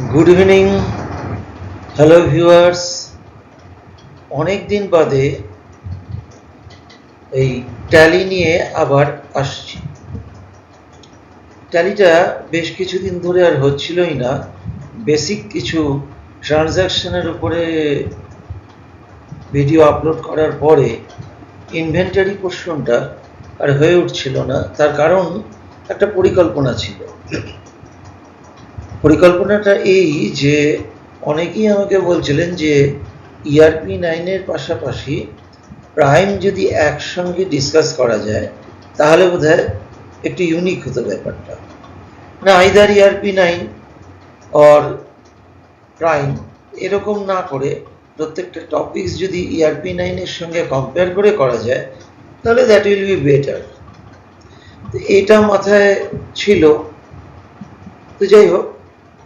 Good evening, hello viewers. অনেক দিন বাদে এই ট্যালি নিয়ে আবার আসছি। ট্যালিটা বেশ কিছুদিন ধরে আর হচ্ছিলই না। বেসিক কিছু ট্রানজ্যাকশনের উপরে ভিডিও আপলোড করার পরে ইনভেন্টারি পোর্শনটা আর হয়ে উঠছিল না। তার কারণ একটা পরিকল্পনা ছিল। পরিকল্পনাটা এই যে অনেকেই আমাকে বলছিলেন যে ERP 9-এর পাশাপাশি প্রাইম যদি একসঙ্গে ডিসকাস করা যায় তাহলে বোধহয় একটু ইউনিক হতো ব্যাপারটা। না, আইদার ERP 9 অর প্রাইম এরকম না করে প্রত্যেকটা টপিকস যদি ERP 9-এর সঙ্গে কম্পেয়ার করে করা যায় তাহলে দ্যাট উইল বি বেটার। এটা মাথায় ছিল। তো যাই হোক,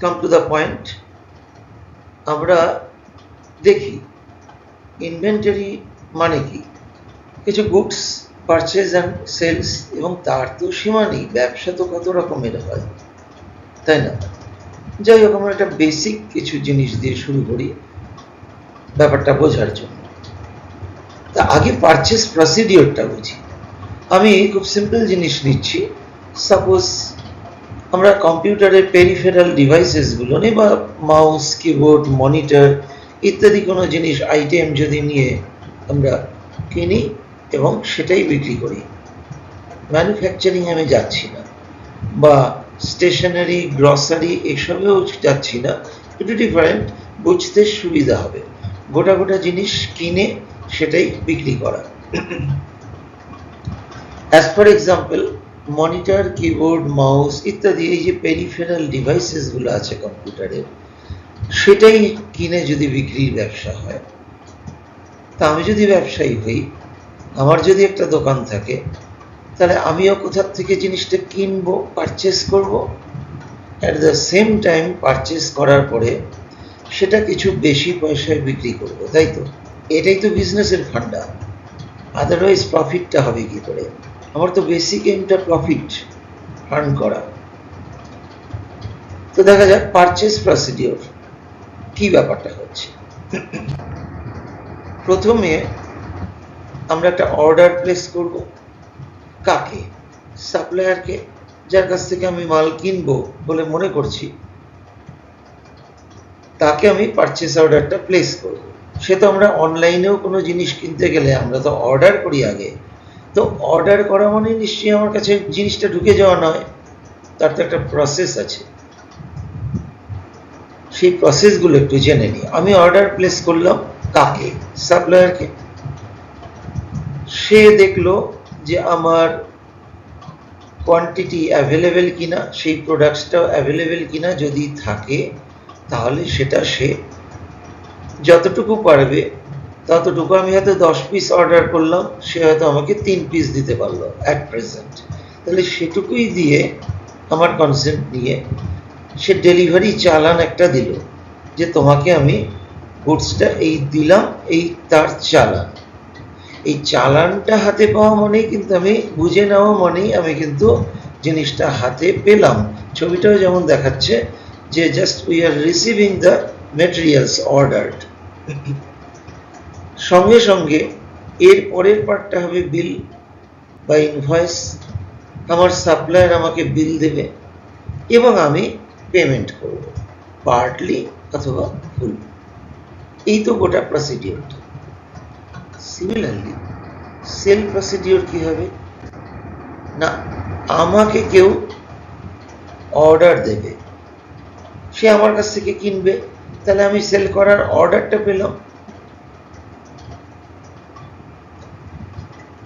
কাম টু দ্য পয়েন্ট। আমরা দেখি ইনভেন্টারি মানে কি। কিছু গুডস পারচেজ অ্যান্ড সেলস, এবং তার তো সীমা নেই। ব্যবসা তো কত রকমের হয়, তাই না? যাই হোক, আমরা একটা বেসিক কিছু জিনিস দিয়ে শুরু করি ব্যাপারটা বোঝার জন্য। তা আগে পারচেজ প্রসিডিওরটা বুঝি। আমি খুব সিম্পল জিনিস নিচ্ছি। সাপোজ আমরা কম্পিউটারের পেরিফেরাল ডিভাইসেসগুলো নিই, বা মাউস, কিবোর্ড, মনিটর ইত্যাদি কোনো জিনিস আইটেম যদি নিয়ে আমরা কিনি এবং সেটাই বিক্রি করি। ম্যানুফ্যাকচারিং আমি যাচ্ছি না, বা স্টেশনারি, গ্রসারি এসবেও যাচ্ছি না। একটু ডিফারেন্ট, বুঝতে সুবিধা হবে। গোটা গোটা জিনিস কিনে সেটাই বিক্রি করা। As for example, monitor, keyboard, mouse ইত্যাদি এই যে পেরিফেরাল ডিভাইসেসগুলো আছে কম্পিউটারের, সেটাই কিনে যদি বিক্রির ব্যবসা হয়, তা আমি যদি ব্যবসায়ী হই, আমার যদি একটা দোকান থাকে, তাহলে আমিও কোথার থেকে জিনিসটা কিনবো, পারচেস করব। At the same time purchase করার পরে সেটা কিছু বেশি পয়সায় বিক্রি করব, তাই তো? এটাই তো বিজনেসের ফান্ডা। আদারওয়াইজ প্রফিটটা হবে কি করে? আমার তো বেসিক এমটা প্রফিট আর্ন করা। তো দেখা যাক পারচেস প্রসিডিওর কি ব্যাপারটা হচ্ছে। প্রথমে আমরা একটা অর্ডার প্লেস করব। কাকে? সাপ্লায়ারকে, যার কাছ থেকে আমি মাল কিনবো বলে মনে করছি, তাকে আমি পারচেস অর্ডারটা প্লেস করব। সে তো আমরা অনলাইনেও কোনো জিনিস কিনতে গেলে আমরা তো অর্ডার করি আগে। তো অর্ডার করা মানে নিশ্চয়ই আমার কাছে জিনিসটা ঢুকে যাওয়া নয়, তার তো একটা প্রসেস আছে। সেই প্রসেসগুলো একটু জেনে নিই। আমি অর্ডার প্লেস করলাম কাকে? সাপ্লায়ারকে। সে দেখলো যে আমার কোয়ান্টিটি অ্যাভেলেবেল কিনা, সেই প্রোডাক্টসটাও অ্যাভেলেবেল কিনা। যদি থাকে তাহলে সেটা সে যতটুকু পারবে ততটুকু। আমি হয়তো 10 পিস অর্ডার করলাম, সে হয়তো আমাকে 3 পিস দিতে পারলো অ্যাট প্রেজেন্ট। তাহলে সেটুকুই দিয়ে আমার কনসেন্ট নিয়ে সে ডেলিভারি চালান একটা দিল, যে তোমাকে আমি গুডসটা এই দিলাম, এই তার চালান। এই চালানটা হাতে পাওয়া মানেই কিন্তু আমি বুঝে নেওয়া মানেই আমি কিন্তু জিনিসটা হাতে পেলাম। ছবিটাও যেমন দেখাচ্ছে যে just we are receiving the materials ordered. সঙ্গে সঙ্গে এর পরের পার্টটা হবে বিল বা ইনভয়েস। আমার সাপ্লায়ার আমাকে বিল দেবে এবং আমি পেমেন্ট করব, পার্টলি অথবা ফুল। এই তো গোটা প্রসিডিওরটা। সিমিলারলি সেল প্রসিডিওর কি হবে? না, আমাকে কেউ অর্ডার দেবে, সে আমার কাছ থেকে কিনবে, তাহলে আমি সেল করার অর্ডারটা পেলাম।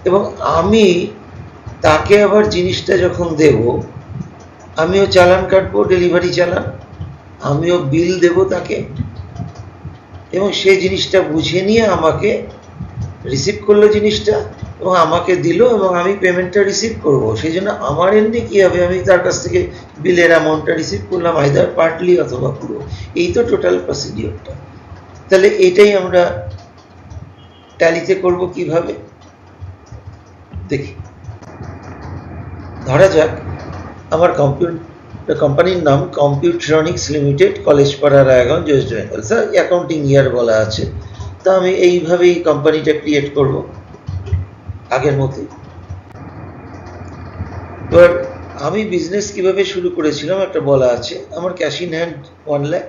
এবং আমি তাকে আবার জিনিসটা যখন দেব, আমিও চালান কাটবো, ডেলিভারি চালান, আমিও বিল দেব তাকে, এবং সে জিনিসটা বুঝে নিয়ে আমাকে রিসিভ করলো জিনিসটা, এবং আমাকে দিল, এবং আমি পেমেন্টটা রিসিভ করব। সেই জন্য আমার এমনি কী হবে, আমি তার কাছ থেকে বিলের অ্যামাউন্টটা রিসিভ করলাম, আইদার পার্টলি অথবা পুরো। এই তো টোটাল প্রসিডিওরটা। তাহলে এটাই আমরা ট্যালিতে করব কিভাবে দেখি। ধরা যাক আমার কোম্পানির নাম Computronics limited, Collegepara, Raiganj, West Bengal. Sir accounting year বলা আছে, তো আমি এইভাবেই কোম্পানিটা ক্রিয়েট করব আগের মতোই। এবার আমি বিজনেস কিভাবে শুরু করেছিলাম একটা বলা আছে। আমার ক্যাশ ইন হ্যান্ড 1 লাখ,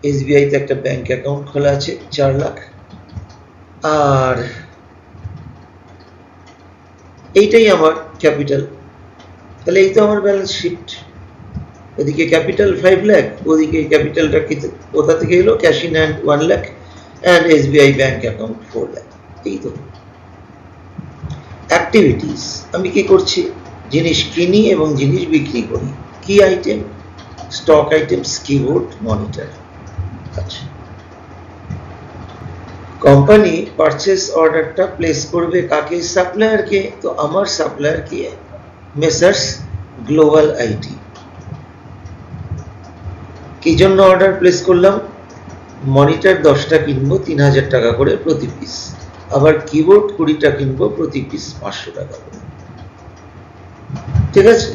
এসবিআইতে একটা ব্যাংক অ্যাকাউন্ট খোলা আছে 4 লাখ, আর এইটাই আমার ক্যাপিটাল। তাহলে এই তো আমার ব্যালেন্স শিট। এদিকে ক্যাপিটাল 5 লাখ, ওদিকে ক্যাপিটালটা কোথা থেকে এলো? Cash in hand 1 lakh and SBI bank account 4 lakh. এই তো অ্যাক্টিভিটিস। আমি কি করছি? জিনিস কিনি এবং জিনিস বিক্রি করি। কি item? Stock items, keyboard, monitor. আচ্ছা, কোম্পানি পারচেস অর্ডারটা প্লেস করবে কাকে? সাপ্লায়ারকে। তো আমার সাপ্লায়ার কি? Messrs global IT. কি জন্য অর্ডার প্লেস করলাম? মনিটর 10টা কিনবো 3000 টাকা করে প্রতি পিস, আবার কিবোর্ড 20টা কিনবো প্রতি পিস 500 টাকা করে। ঠিক আছে,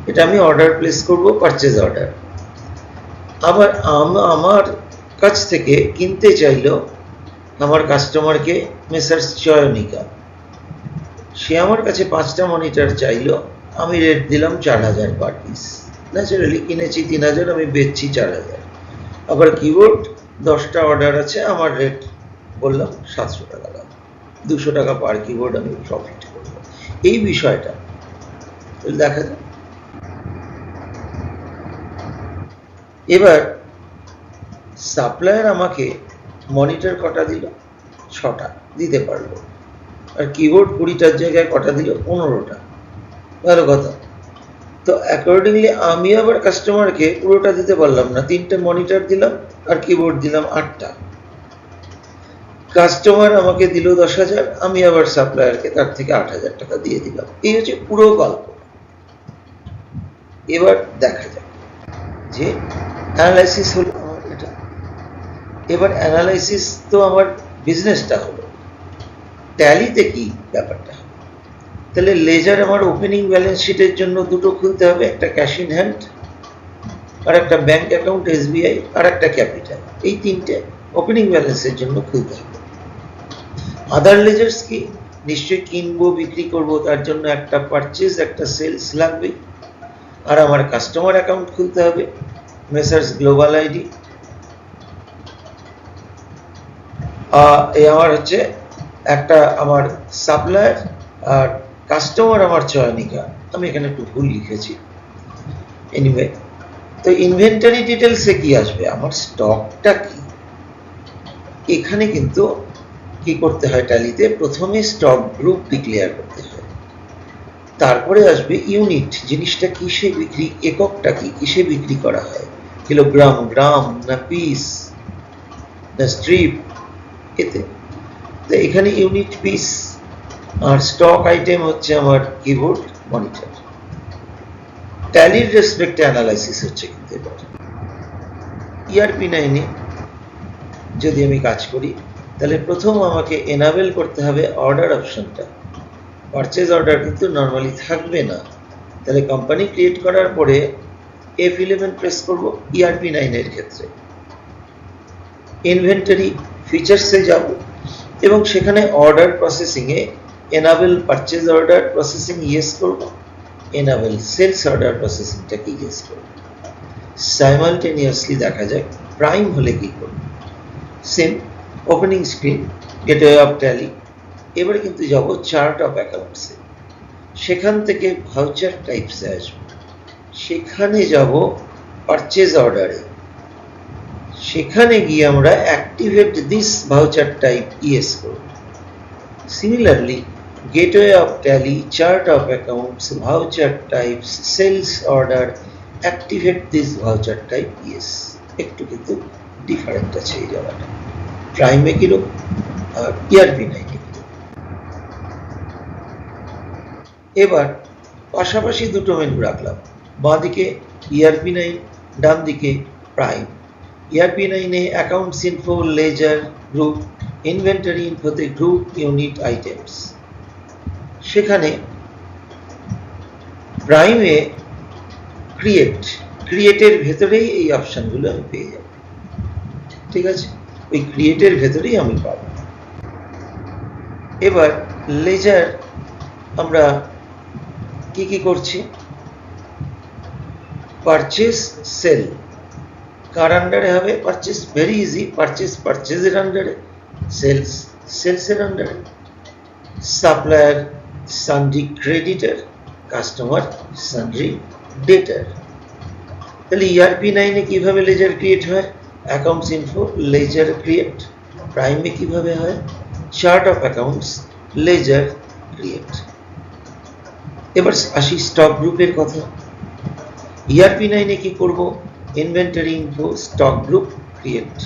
এটা আমি অর্ডার প্লেস করব, পারচেজ অর্ডার। আবার আমার কাছ থেকে কিনতে চাইলো আমার কাস্টমারকে মেসার্স চয়নিকা, সে আমার কাছে 5টা মনিটর চাইলো, আমি রেট দিলাম 4000 পার পিস। ন্যাচারালি কিনেছি 3000, আমি বেচছি 4000। আবার কিবোর্ড 10টা অর্ডার আছে, আমার রেট বললাম 700 টাকা দাম, 200 টাকা পার কিবোর্ড আমি প্রফিট করবো। এই বিষয়টা দেখা যায়। এবার সাপ্লায়ার আমাকে মনিটর কটা দিল? 6টা দিতে পারলো, আর কিবোর্ড 20টার জায়গায় কটা দিল? 15টা। ভালো কথা। তো অ্যাকর্ডিংলি আমি আবার কাস্টমারকে পুরোটা দিতে পারলাম না, 3টে মনিটর দিলাম আর কিবোর্ড দিলাম 8টা। কাস্টমার আমাকে দিল 10,000, আমি আবার সাপ্লায়ারকে তার থেকে 8,000 টাকা দিয়ে দিলাম। এই হচ্ছে পুরো গল্প। এবার দেখা যাক যে অ্যানালাইসিস হলো আমার এটা। এবার অ্যানালাইসিস তো আমার বিজনেসটা হলো, ট্যালিতে কি ব্যাপারটা? তাহলে লেজার আমার ওপেনিং ব্যালেন্স শিটের জন্য দুটো খুলতে হবে, একটা ক্যাশ ইন হ্যান্ড আর একটা ব্যাংক অ্যাকাউন্ট এসবিআই আর একটা ক্যাপিটাল। এই 3টে ওপেনিং ব্যালেন্সের জন্য খুলতে হবে। আদার লেজার্স কি? নিশ্চয়ই কিনবো বিক্রি করব, তার জন্য একটা পারচেজ একটা সেলস লাগবে। আর আমার কাস্টমার অ্যাকাউন্ট খুলতে হবে, মেসার্স গ্লোবাল আইডি। এই আমার হচ্ছে একটা আমার সাপ্লায়ার আর কাস্টমার আমার চয়নিকা। আমি এখানে একটু ভুল লিখেছি। এনিওয়ে, তো ইনভেন্টরি ডিটেলসে কি আসবে? আমার স্টকটা কি? এখানে কিন্তু কি করতে হয় ট্যালিতে? প্রথমে স্টক গ্রুপ ডিক্লেয়ার করতে হয়, তারপরে আসবে ইউনিট, জিনিসটা কিসে বিক্রি, এককটা কি, কিসে বিক্রি করা হয়, কিলোগ্রাম, গ্রাম, না পিস, না স্ট্রিপ, এতে। তো এখানে ইউনিট, পিস আর স্টক আইটেম হচ্ছে আমার কিবোর্ড, মনিটর। ট্যালির রেসপেক্টে অ্যানালাইসিস হচ্ছে কিন্তু এবার ERP9 এ যদি আমি কাজ করি, তাহলে প্রথম আমাকে এনাবেল করতে হবে অর্ডার অপশনটা। পারচেজ অর্ডার কিন্তু নর্মালি থাকবে না, তাহলে কোম্পানি ক্রিয়েট করার পরে F11 প্রেস করব ERP9 এর ক্ষেত্রে। ইনভেন্টরি ফিচার্সে যাব এবং সেখানে অর্ডার প্রসেসিংয়ে enable purchase order processing yes করব, এনাবেল সেলস অর্ডার প্রসেসিংটা কি ইয়েস করব। সাইমালটেনিয়াসলি দেখা যায় প্রাইম হলে কি করব। Same opening screen, gateway of tally. এবারে কিন্তু যাব চার্ট অফ অ্যাকাউন্টসে, সেখান থেকে ভাউচার টাইপসে আসবো, সেখানে যাব পারচেজ অর্ডারে, সেখানে গিয়ে আমরা activate this voucher type yes করব। Similarly gateway of Tally, chart of accounts, voucher types, sales order, activate this voucher type yes. একটু কিন্তু ডিফারেন্ট আছে এই জায়গাটা, প্রাইমে কিরকম আর ERP9 এ কিরকম। এবার পাশাপাশি দুটো মেনু রাখলাম, বাঁ দিকে ERP9, ডান দিকে প্রাইম। ERP9 এ accounts info, ledger, group, inventory ইনফোতে গ্রুপ, ইউনিট, আইটেমস। সেখানে প্রাইমে ক্রিয়েটের ভেতরেই এই অপশনগুলো আমি পেয়ে যাব। ঠিক আছে, ওই ক্রিয়েটের ভেতরেই আমি পাব। এবার লেজার আমরা কি কি করছি? পারচেস সেল কার আন্ডারে হবে? Purchase, very easy. পারচেসের আন্ডারে, সেলসের আন্ডারে, supplier sundry creditor, customer sundry debtor. তাহলে ERP 9 এ কিভাবে লেজার ক্রিয়েট হয়? Accounts info ledger create. প্রাইমে কিভাবে হয়? Chart of accounts ledger create. এবার আসি স্টক গ্রুপের কথা। ERP 9 এ কি করব? Inventory info stock group create.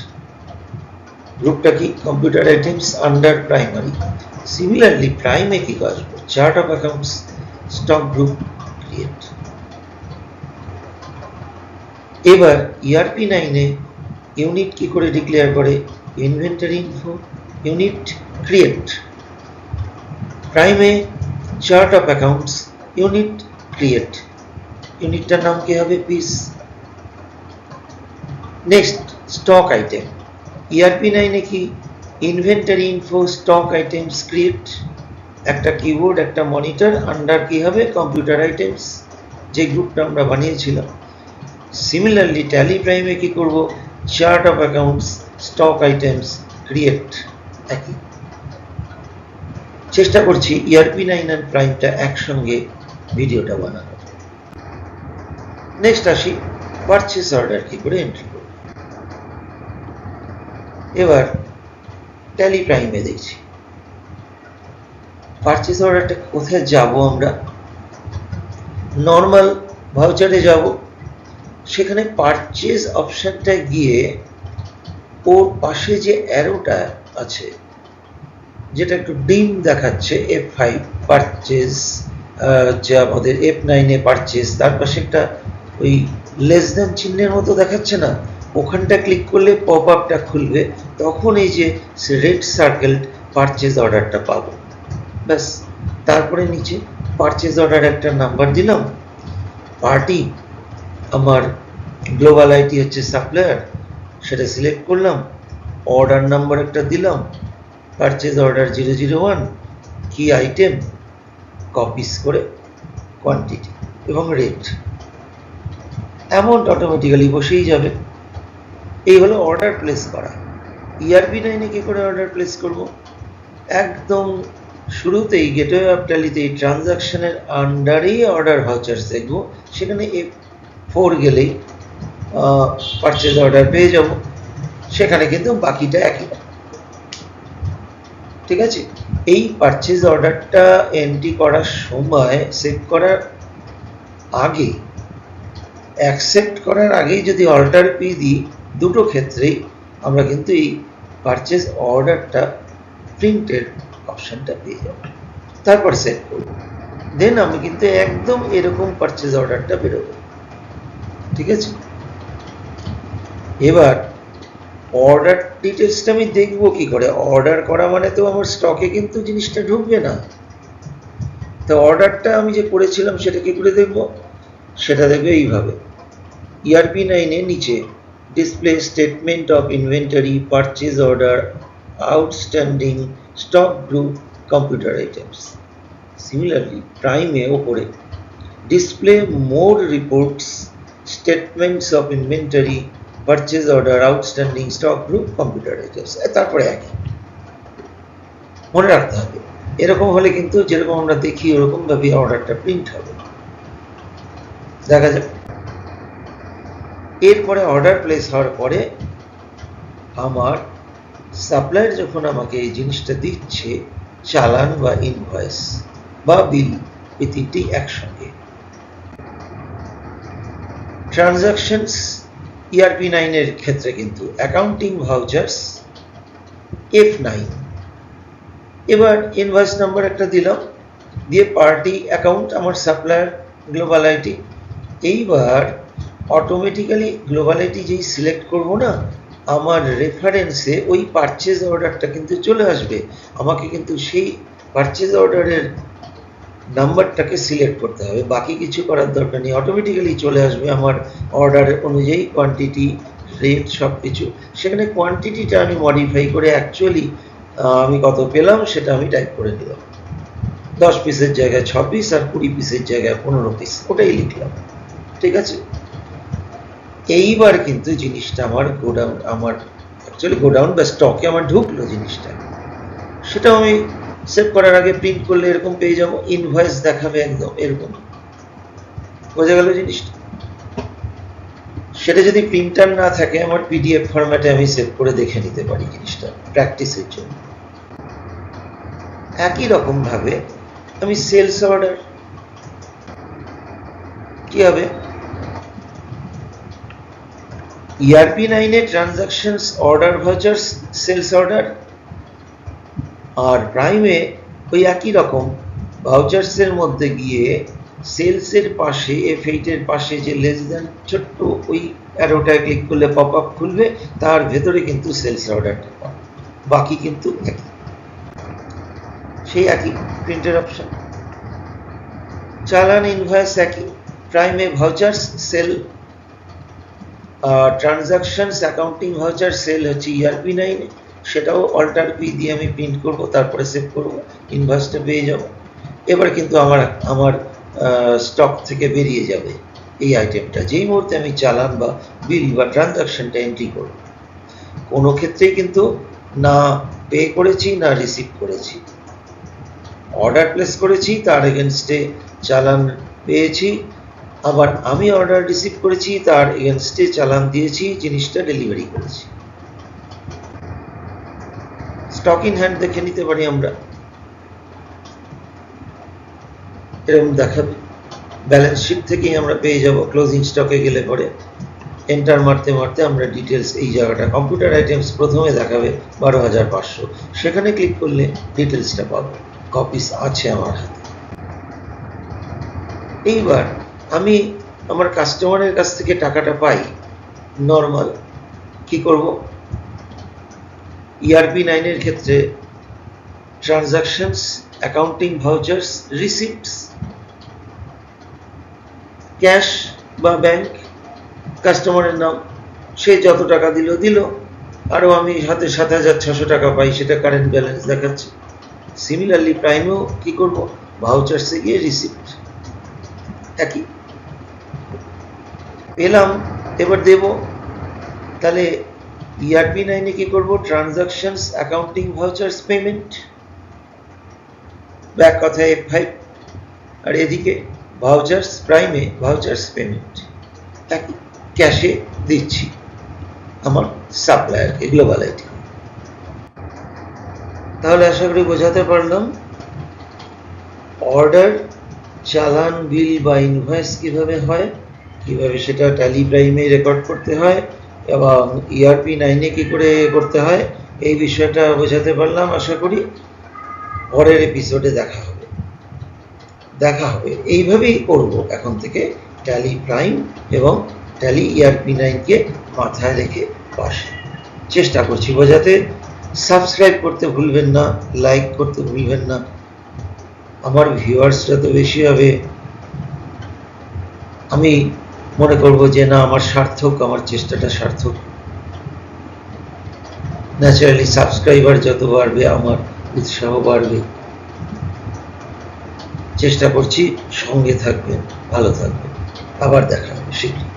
গ্রুপটা কি? Computer items under primary. Similarly প্রাইমে কি আসবে? Chart of accounts stock group create. এবার ERP 9 এ ইউনিট কি করে ডিক্লেয়ার করে? Inventory info unit create. প্রাইমে chart of accounts unit create. ইউনিটটার নাম কি হবে? Piece. Next stock item. ERP 9 এ কি? Inventory info stock items create. একটা কিবোর্ড, একটা মনিটর, আন্ডার কি হবে? কম্পিউটার আইটেমস, যে গ্রুপটা আমরা বানিয়েছিলাম। সিমিলারলি ট্যালি প্রাইমে কি করব? Chart of accounts stock items create. একই চেষ্টা করছি ERP 9 আর প্রাইমটা একসঙ্গে ভিডিওটা বানানো। নেক্সট আসি পারচেস অর্ডার কি করে এন্ট্রি করব। এবার ট্যালি প্রাইমে দেখছি পারচেস অর্ডারটা কোথায় যাব? আমরা নর্মাল ভাউচারে যাব, সেখানে পারচেজ অপশনটা গিয়ে ওর পাশে যে অ্যারোটা আছে, যেটা একটু ডিম দেখাচ্ছে, F5 পারচেজ, যে আমাদের F9 এ পারচেজ, তার পাশে একটা ওই লেস দ্যান চিহ্নের মতো দেখাচ্ছে না, ওখানটা ক্লিক করলে পপ আপটা খুলবে। তখন এই যে রেড সার্কেল পারচেজ অর্ডারটা পাবো। ব্যাস, তারপরে নিচে পারচেজ অর্ডার একটা নাম্বার দিলাম, পার্টি আমার গ্লোবাল আইটি হচ্ছে সাপ্লায়ার, সেটা সিলেক্ট করলাম, অর্ডার নাম্বার একটা দিলাম, পারচেজ অর্ডার 001, কি আইটেম, কপিস করে কোয়ান্টিটি এবং রেট। অ্যামাউন্ট অটোমেটিক্যালি বসেই যাবে। এই হলো অর্ডার প্লেস করা। ERP 9 এ কি করে অর্ডার প্লেস করব? একদম শুরুতেই গেটওয়ে অফ ট্যালিতে এই ট্রানজাকশনের আন্ডারেই অর্ডার ভাউচার্স দেখব, সেখানে F4 গেলেই পারচেজ অর্ডার পেয়ে যাব। সেখানে কিন্তু বাকিটা একই। ঠিক আছে, এই পারচেজ অর্ডারটা এন্ট্রি করার সময় সেভ করার আগে, অ্যাকসেপ্ট করার আগেই যদি অল্টার পি দিই, দুটো ক্ষেত্রেই আমরা কিন্তু এই পারচেজ অর্ডারটা প্রিন্টের অপশনটা পেয়ে যাব। তারপর সেভ করব, দেন আমি কিন্তু একদম এরকম পারচেজ অর্ডারটা বেরোবে। ঠিক আছে, এবার অর্ডার ডিটেলসটা আমি দেখবো কি করে? অর্ডার করা মানে তো আমার স্টকে কিন্তু জিনিসটা ঢুকবে না। তো অর্ডারটা আমি যে করেছিলাম সেটা কি করে দেখবো? সেটা দেখবে এইভাবে। ERP 9 এর নিচে display statement of inventory, purchase order, outstanding, stock group, computer items. Similarly প্রাইমে ওপরে display more reports, statements of inventory, purchase order, outstanding, stock group, computer items. তারপরে একই মনে রাখতে হবে। এরকম হলে কিন্তু যেরকম আমরা দেখি ওরকম ভাবে অর্ডারটা প্রিন্ট হবে। দেখা যাক। এরপরে অর্ডার প্লেস হওয়ার পরে আমার সাপ্লায়ার যখন আমাকে এই জিনিসটা দিচ্ছে, চালান বা ইনভয়েস বা বিল, এই তিনটি একসঙ্গে। ট্রানজাকশনস ERP 9 এর ক্ষেত্রে কিন্তু অ্যাকাউন্টিং ভাউচার্স F9। এবার ইনভয়েস নাম্বার একটা দিলাম, দিয়ে পার্টি অ্যাকাউন্ট আমার সাপ্লায়ার গ্লোবাল আইটি। এইবার অটোমেটিক্যালি গ্লোবাল আইটি যেই সিলেক্ট করব না, আমার রেফারেন্সে ওই পারচেজ অর্ডারটা কিন্তু চলে আসবে। আমাকে কিন্তু সেই পারচেজ অর্ডারের নাম্বারটাকে সিলেক্ট করতে হবে, বাকি কিছু করার দরকার নেই, অটোমেটিক্যালি চলে আসবে আমার অর্ডার অনুযায়ী কোয়ান্টিটি, রেট সব কিছু। সেখানে কোয়ান্টিটিটা আমি মডিফাই করে অ্যাকচুয়ালি আমি কত পেলাম সেটা আমি টাইপ করে দিলাম, 10 পিসের জায়গায় 6 পিস আর 20 পিসের জায়গায় 15 পিস, ওটাই লিখলাম। ঠিক আছে, এইবার কিন্তু জিনিসটা আমার গোডাউন, আমার অ্যাকচুয়ালি গোডাউন বা স্টকে আমার ঢুকলো জিনিসটা, সেটাও আমি সেভ করার আগে প্রিন্ট করলে এরকম পেয়ে যাবো, ইনভয়েস দেখাবে একদম এরকম, বোঝা গেল জিনিসটা। সেটা যদি প্রিন্টার না থাকে আমার পিডিএফ ফরম্যাটে আমি সেভ করে দেখে নিতে পারি জিনিসটা প্র্যাকটিসের জন্য। একই রকম ভাবে আমি সেলস অর্ডার, কি হবে, ERP9 এ transactions, order vouchers, sales order, আর প্রাইমে ওই একই রকম ভাউচার্সের মধ্যে গিয়ে সেলসের পাশে F8 এর পাশে যে লেস দেন ছোট্ট ওই অ্যারোটায় ক্লিক করলে পপ আপ খুলবে, তার ভেতরে কিন্তু সেলস অর্ডারটা পাবে, বাকি কিন্তু একই, সেই একই প্রিন্টের অপশন। চালান ইনভয়েস একই, প্রাইমে vouchers, sale transactions, accounting voucher, sale হচ্ছে ERP9, সেটাও অল্টার পি দিয়ে আমি প্রিন্ট করব, তারপরে সেভ করব, ইনভয়েসটা পেয়ে যাব। এবার কিন্তু আমার স্টক থেকে বেরিয়ে যাবে এই আইটেমটা যেই মুহূর্তে আমি চালান বা বিল বা ট্রানজাকশনটা এন্ট্রি করব। কোনো ক্ষেত্রেই কিন্তু না পে করেছি না রিসিভ করেছি, অর্ডার প্লেস করেছি তার এগেনস্টে চালান পেয়েছি, আবার আমি অর্ডার রিসিভ করেছি তার এগেনস্টে চালান দিয়েছি, জিনিসটা ডেলিভারি করেছি। স্টক ইন হ্যান্ড দেখে নিতে পারি আমরা, এরকম দেখাবে, ব্যালেন্স শিট থেকেই আমরা পেয়ে যাব। ক্লোজিং স্টকে গেলে পরে এন্টার মারতে মারতে আমরা ডিটেলস, এই জায়গাটা কম্পিউটার আইটেমস প্রথমে দেখাবে 12,500, সেখানে ক্লিক করলে ডিটেলসটা পাবো, কপিস আছে আমার হাতে। এইবার আমি আমার কাস্টমারের কাছ থেকে টাকাটা পাই নর্মাল, কি করব, ERP9 এর ক্ষেত্রে transactions, accounting vouchers, receipts, cash বা ব্যাংক, কাস্টমারের নাম, সে যত টাকা দিল দিল, আরও আমি হাতে 7,600 টাকা পাই, সেটা কারেন্ট ব্যালেন্স দেখাচ্ছে। সিমিলারলি প্রাইমেও কি করব, ভাউচার্সে গিয়ে রিসিপ্ট একই পেলাম, এবার দেব, তাহলে ERP9 এ কি করব, transactions, accounting vouchers, payment, back কথায় F5, আর এদিকে ভাউচার্স, প্রাইমে ভাউচার্স, পেমেন্ট একই, ক্যাশে দিচ্ছি আমার সাপ্লায়ারকে, গ্লোবাল আইটি। তাহলে আশা করি বোঝাতে পারলাম অর্ডার, চালান, বিল বা ইনভয়েস কিভাবে হয়, কিভাবে সেটা ট্যালি প্রাইমে রেকর্ড করতে হয় এবং ERP9 কি করে করতে হয়, এই বিষয়টা বোঝাতে পারলাম। আশা করি পরের এপিসোডে দেখা হবে। এইভাবেই করব এখন থেকে, ট্যালি প্রাইম এবং ট্যালি ERP9কে মাথায় রেখে পাশে চেষ্টা করছি বোঝাতে। সাবস্ক্রাইব করতে ভুলবেন না, লাইক করতে ভুলবেন না, আমার ভিউয়ার্সরা তো বেশি হবে, আমি মনে করব যে না আমার সার্থক, আমার চেষ্টাটা সার্থক। ন্যাচারালি সাবস্ক্রাইবার যত বাড়বে আমার উৎসাহ বাড়বে। চেষ্টা করছি, সঙ্গে থাকবেন, ভালো থাকবেন, আবার দেখা হবে শীঘ্রই।